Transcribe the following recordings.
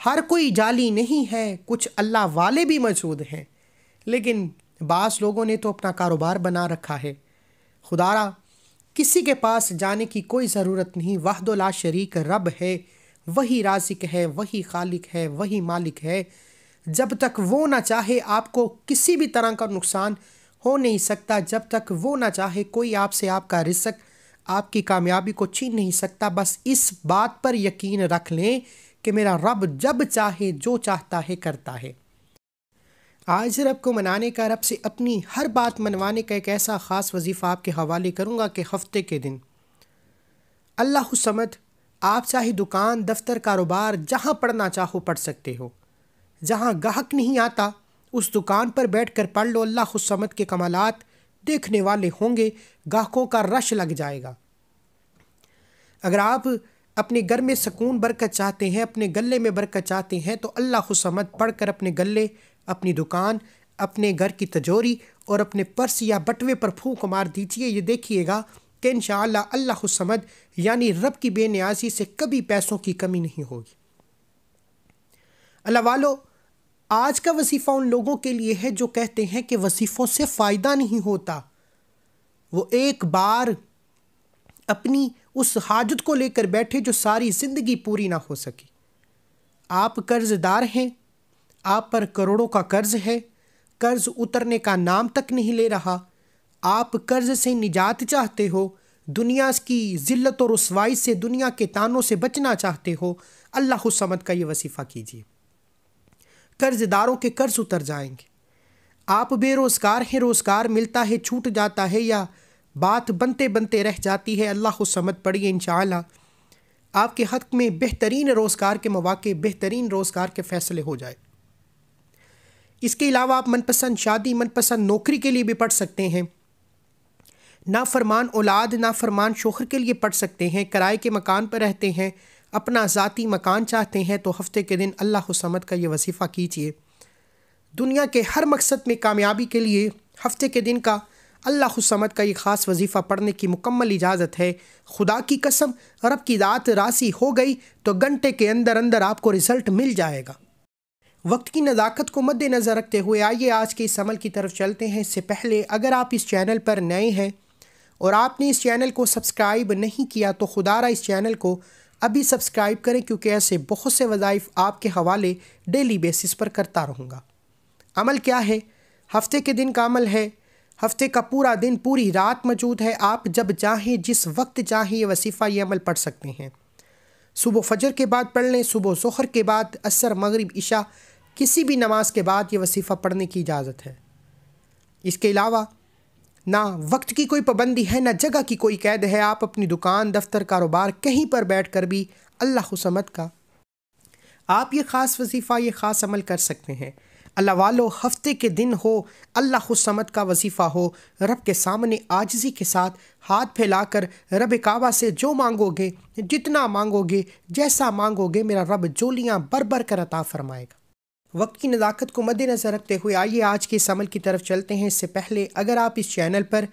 ہر کوئی جعلی نہیں ہے، کچھ اللہ والے بھی موجود ہیں، لیکن بعض لوگوں نے تو اپنا کاروبار بنا رکھا ہے۔ خدارا کسی کے پاس جانے کی کوئی ضرورت نہیں، وحدہ لا شریک رب ہے، وہی رازق ہے، وہی خالق ہے، وہی مالک ہے۔ جب تک وہ نہ چاہے آپ کو کسی بھی طرح کا نقصان ہو نہیں سکتا، جب تک وہ نہ چاہے کوئی آپ سے آپ کا رزق، آپ کی کامیابی کو چھین نہیں سکتا۔ بس اس بات پر یقین رکھ لیں کہ میرا رب جب چاہے جو چاہتا ہے کرتا ہے۔ آج رب کو منانے کا، رب سے اپنی ہر بات منوانے کا ایک ایسا خاص وظیفہ آپ کے حوالے کروں گا کہ ہفتے کے دن اللہ الصمد، آپ چاہے دکان، دفتر، کاروبار جہاں پڑھنا چاہو پڑھ سکتے ہو۔ جہاں گاہک نہیں آتا اس دکان پر بیٹھ کر پڑھ لو، اللہ الصمد کے کمالات دیکھنے والے ہوں گے، گاہکوں کا رش لگ جائے گا۔ اگر آپ اپنے گھر میں سکون برکت چاہتے ہیں، اپنے گلے میں برکت چاہتے ہیں، تو اللہ الصمد پڑھ کر اپنے گلے، اپنی دکان، اپنے گھر کی تجوری اور اپنے پرس یا بٹوے پر پھونک مار دیجئے۔ یہ دیکھیے گا کہ انشاءاللہ اللہ الصمد یعنی رب کی بے نیازی سے کبھی پیسوں کی کمی نہیں ہوگی۔ اللہ والو، آج کا وظیفہ ان لوگوں کے لیے ہے جو کہتے ہیں کہ وظیفوں سے فائدہ نہیں ہوتا۔ وہ ایک بار اپنی اس حاجت کو لے کر بیٹھے جو ساری زندگی پوری نہ ہو سکی۔ آپ قرض دار ہیں، آپ پر کروڑوں کا قرض ہے، قرض اترنے کا نام تک نہیں لے رہا، آپ قرض سے نجات چاہتے ہو، دنیا کی ذلت و رسوائی سے، دنیا کے تانوں سے بچنا چاہتے ہو، اللہ الصمد کا یہ وظیفہ کیجیے، قرض داروں کے قرض اتر جائیں گے۔ آپ بے روزگار ہیں، روزگار ملتا ہے چھوٹ جاتا ہے یا بات بنتے بنتے رہ جاتی ہے، اللہ الصمد پڑھیے، انشاءاللہ آپ کے حق میں بہترین روزگار کے مواقع، بہترین روزگار کے فیصلے ہو جائے۔ اس کے علاوہ آپ من پسند شادی، من پسند نوکری کے لیے بھی پڑھ سکتے ہیں، نافرمان اولاد، نافرمان شوہر کے لیے پڑھ سکتے ہیں، کرائے کے مکان پر رہتے ہیں، اپنا ذاتی مکان چاہتے ہیں تو ہفتے کے دن اللہ الصمد کا یہ وظیفہ کیجیے۔ دنیا کے ہر مقصد میں کامیابی کے لیے ہفتے کے دن کا اللہ الصمد کا یہ خاص وظیفہ پڑھنے کی مکمل اجازت ہے۔ خدا کی قسم، رب کی ذات راضی ہو گئی تو گھنٹے کے اندر اندر آپ کو رزلٹ مل جائے گا۔ وقت کی نزاکت کو مد نظر رکھتے ہوئے آئیے آج کے اس عمل کی طرف چلتے ہیں۔ اس سے پہلے اگر آپ اس چینل پر نئے ہیں اور آپ نے اس چینل کو سبسکرائب نہیں کیا تو خدارا اس چینل کو ابھی سبسکرائب کریں، کیونکہ ایسے بہت سے وظائف آپ کے حوالے ڈیلی بیسس پر کرتا رہوں گا۔ عمل کیا ہے؟ ہفتے کے دن کا عمل ہے۔ ہفتے کا پورا دن، پوری رات موجود ہے، آپ جب چاہیں، جس وقت چاہیں یہ وظیفہ، یہ عمل پڑھ سکتے ہیں۔ صبح فجر کے بعد پڑھ لیں، صبح ظہر کے بعد، عصر، مغرب، عشاء، کسی بھی نماز کے بعد یہ وظیفہ پڑھنے کی اجازت ہے۔ اس کے علاوہ نہ وقت کی کوئی پابندی ہے، نہ جگہ کی کوئی قید ہے، آپ اپنی دکان، دفتر، کاروبار کہیں پر بیٹھ کر بھی اللہ الصمد کا آپ یہ خاص وظیفہ، یہ خاص عمل کر سکتے ہیں۔ اللہ والو، ہفتے کے دن ہو، اللہ الصمد کا وظیفہ ہو، رب کے سامنے عاجزی کے ساتھ ہاتھ پھیلا کر رب کعبہ سے جو مانگو گے، جتنا مانگو گے، جیسا مانگو گے، میرا رب جولیاں بھر بھر کر عطا فرمائے گا۔ وقت کی نزاکت کو مد نظر رکھتے ہوئے آئیے آج کے اس عمل کی طرف چلتے ہیں۔ اس سے پہلے اگر آپ اس چینل پر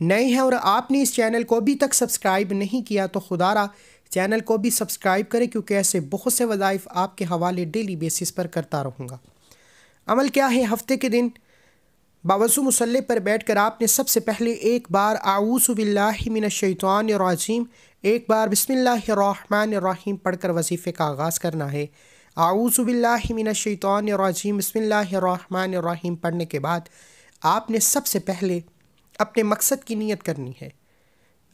نئے ہیں اور آپ نے اس چینل کو ابھی تک سبسکرائب نہیں کیا تو خدارا چینل کو بھی سبسکرائب کریں، کیونکہ ایسے بہت سے وظائف آپ کے حوالے ڈیلی بیسس پر کرتا رہوں گا۔ عمل کیا ہے؟ ہفتے کے دن باوضو مصلی پر بیٹھ کر آپ نے سب سے پہلے ایک بار اعوذ باللہ من الشیطان الرجیم، ایک بار بسم اللہ الرحمن الرحیم پڑھ کر وظیفے کا آغاز کرنا ہے۔ اعوذ باللہ من الشیطان الرجیم، بسم اللہ الرحمن الرحیم پڑھنے کے بعد آپ نے سب سے پہلے اپنے مقصد کی نیت کرنی ہے۔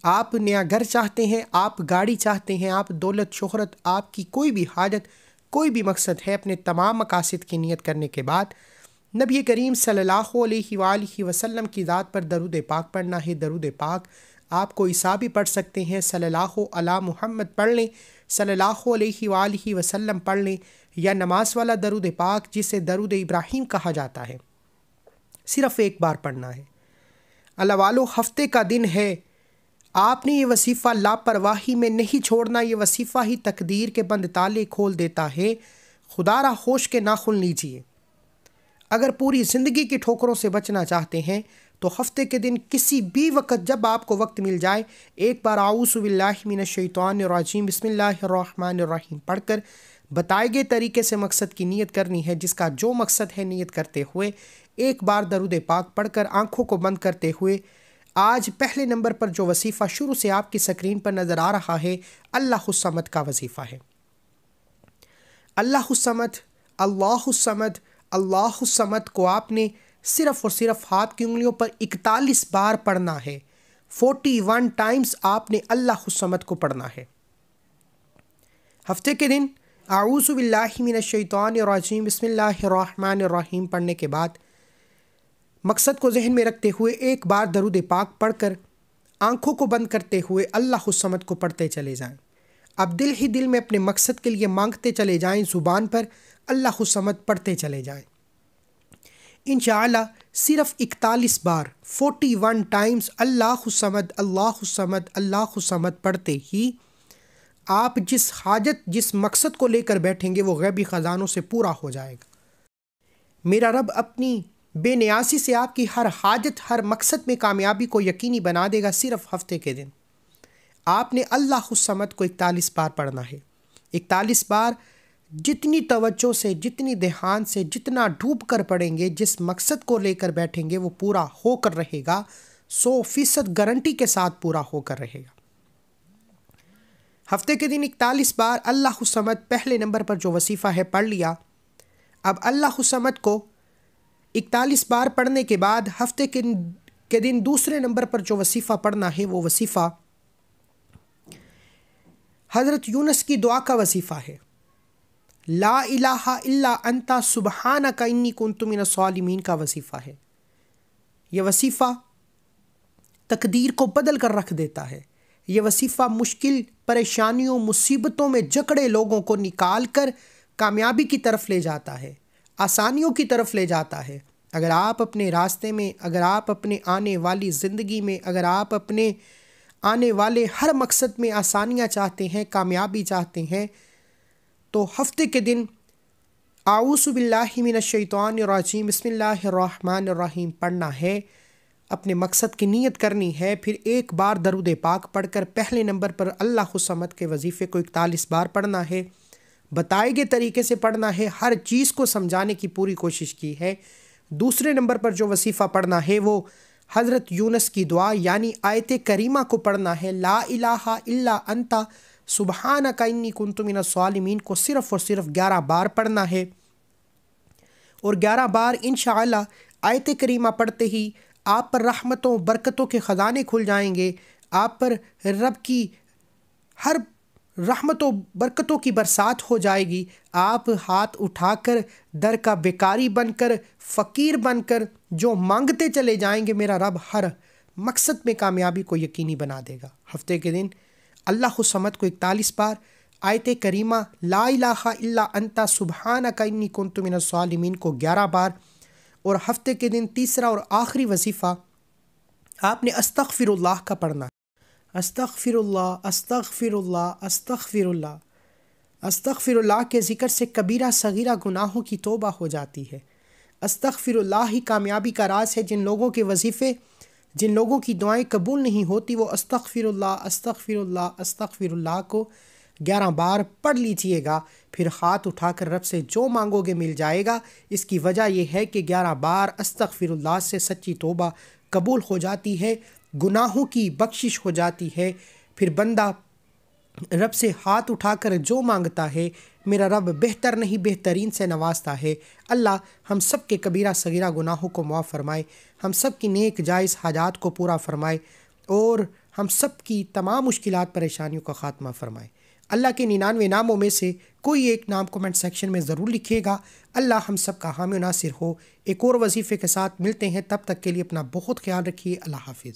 آپ نیا گھر چاہتے ہیں، آپ گاڑی چاہتے ہیں، آپ دولت، شہرت، آپ کی کوئی بھی حاجت، کوئی بھی مقصد ہے، اپنے تمام مقاصد کی نیت کرنے کے بعد نبی کریم صلی اللہ علیہ وآلہ وسلم کی ذات پر درود پاک پڑھنا ہے۔ درود پاک آپ کو عیسیٰ بھی پڑھ سکتے ہیں، صلی اللہ علی محمد پڑھ لیں، صلی اللہ علیہ وآلہ وسلم پڑھ لیں، یا نماز والا درود پاک جسے درود ابراہیم کہا جاتا ہے، صرف ایک بار پڑھنا ہے۔ اللہ والو، ہفتے کا دن ہے، آپ نے یہ وظیفہ لاپرواہی میں نہیں چھوڑنا۔ یہ وظیفہ ہی تقدیر کے بند تالے کھول دیتا ہے۔ خدا را ہوش کے ناخن لیجیے۔ اگر پوری زندگی کی ٹھوکروں سے بچنا چاہتے ہیں تو ہفتے کے دن کسی بھی وقت جب آپ کو وقت مل جائے ایک بار اعوذ باللہ من الشیطان الرجیم بسم اللہ الرحمن الرحیم پڑھ کر بتائے گئے طریقے سے مقصد کی نیت کرنی ہے، جس کا جو مقصد ہے نیت کرتے ہوئے ایک بار درود پاک پڑھ کر آنکھوں کو بند کرتے ہوئے آج پہلے نمبر پر جو وظیفہ شروع سے آپ کی سکرین پر نظر آ رہا ہے، اللہ الصمد کا وظیفہ ہے۔ اللہ الصمد، اللہ الصمد، اللہ الصمد کو آپ نے صرف اور صرف ہاتھ کی انگلیوں پر 41 بار پڑھنا ہے۔ 41 ٹائمز آپ نے اللہ الصمد کو پڑھنا ہے۔ ہفتے کے دن اعوذ باللہ من الشیطان الرجیم بسم اللہ الرحمن الرحیم پڑھنے کے بعد مقصد کو ذہن میں رکھتے ہوئے ایک بار درود پاک پڑھ کر آنکھوں کو بند کرتے ہوئے اللہ الصمد کو پڑھتے چلے جائیں۔ اب دل ہی دل میں اپنے مقصد کے لیے مانگتے چلے جائیں، زبان پر اللہ الصمد پڑھتے چلے جائیں۔ انشاءاللہ صرف 41 بار 41 ٹائمز اللہ الصمد، اللہ الصمد، اللہ الصمد پڑھتے ہی آپ جس حاجت، جس مقصد کو لے کر بیٹھیں گے وہ غیبی خزانوں سے پورا ہو جائے گا۔ میرا رب اپنی بے نیازی سے آپ کی ہر حاجت، ہر مقصد میں کامیابی کو یقینی بنا دے گا۔ صرف ہفتے کے دن آپ نے اللہ الصمد کو 41 بار پڑھنا ہے۔ 41 بار جتنی توجہ سے، جتنی دھیان سے، جتنا ڈوب کر پڑھیں گے، جس مقصد کو لے کر بیٹھیں گے وہ پورا ہو کر رہے گا، 100% گارنٹی کے ساتھ پورا ہو کر رہے گا۔ ہفتے کے دن 41 بار اللہ الصمد پہلے نمبر پر جو وظیفہ ہے پڑھ لیا۔ اب اللہ الصمد کو 41 بار پڑھنے کے بعد ہفتے کے دن دوسرے نمبر پر جو وظیفہ پڑھنا ہے وہ وظیفہ حضرت یونس کی دعا کا وظیفہ ہے۔ لا الہ الا انت سبحانک انی کنت من الظالمین کا وظیفہ ہے۔ یہ وظیفہ تقدیر کو بدل کر رکھ دیتا ہے۔ یہ وظیفہ مشکل پریشانیوں، مصیبتوں میں جکڑے لوگوں کو نکال کر کامیابی کی طرف لے جاتا ہے، آسانیوں کی طرف لے جاتا ہے۔ اگر آپ اپنے راستے میں، اگر آپ اپنے آنے والی زندگی میں، اگر آپ اپنے آنے والے ہر مقصد میں آسانیاں چاہتے ہیں، کامیابی چاہتے ہیں، تو ہفتے کے دن اعوذ باللہ من الشیطان الرجیم بسم اللہ الرحمن الرحیم پڑھنا ہے، اپنے مقصد کی نیت کرنی ہے، پھر ایک بار درود پاک پڑھ کر پہلے نمبر پر اللہ الصمد کے وظیفے کو 41 بار پڑھنا ہے، بتائے گئے طریقے سے پڑھنا ہے، ہر چیز کو سمجھانے کی پوری کوشش کی ہے۔ دوسرے نمبر پر جو وظیفہ پڑھنا ہے وہ حضرت یونس کی دعا یعنی آیت کریمہ کو پڑھنا ہے، لا الہ الا انت سبحانک انی کنت من الظالمین کو صرف اور صرف 11 بار پڑھنا ہے، اور 11 بار انشاءاللہ آیت کریمہ پڑھتے ہی آپ پر رحمتوں برکتوں کے خزانے کھل جائیں گے، آپ پر رب کی ہر رحمتوں برکتوں کی برسات ہو جائے گی۔ آپ ہاتھ اٹھا کر در کا بیکاری بن کر، فقیر بن کر جو مانگتے چلے جائیں گے، میرا رب ہر مقصد میں کامیابی کو یقینی بنا دے گا۔ ہفتے کے دن اللہ الصمد کو 41 بار، آیت کریمہ لا الہ الا انت سبحانک انی کنت من الظالمین کو 11 بار، اور ہفتے کے دن تیسرا اور آخری وظیفہ آپ نے استغفر اللہ کا پڑھنا ہے۔ استغفر اللہ، استغفر اللہ، استغفر اللہ۔ استغفر اللہ کے ذکر سے کبیرہ صغیرہ گناہوں کی توبہ ہو جاتی ہے۔ استغفر اللہ ہی کامیابی کا راز ہے۔ جن لوگوں کے وظیفے، جن لوگوں کی دعائیں قبول نہیں ہوتی، وہ استغفر اللہ، استغفر اللہ، استغفر اللہ کو 11 بار پڑھ لیجئے گا، پھر ہاتھ اٹھا کر رب سے جو مانگو گے مل جائے گا۔ اس کی وجہ یہ ہے کہ 11 بار استغفر اللہ سے سچی توبہ قبول ہو جاتی ہے، گناہوں کی بخشش ہو جاتی ہے، پھر بندہ رب سے ہاتھ اٹھا کر جو مانگتا ہے میرا رب بہتر نہیں بہترین سے نوازتا ہے۔ اللہ ہم سب کے کبیرہ صغیرہ گناہوں کو معاف فرمائے، ہم سب کی نیک جائز حاجات کو پورا فرمائے، اور ہم سب کی تمام مشکلات پریشانیوں کا خاتمہ فرمائے۔ اللہ کے 99 ناموں میں سے کوئی ایک نام کومنٹ سیکشن میں ضرور لکھیے گا۔ اللہ ہم سب کا حامی و ناصر ہو۔ ایک اور وظیفے کے ساتھ ملتے ہیں، تب تک کے لیے اپنا بہت خیال رکھیے۔ اللہ حافظ۔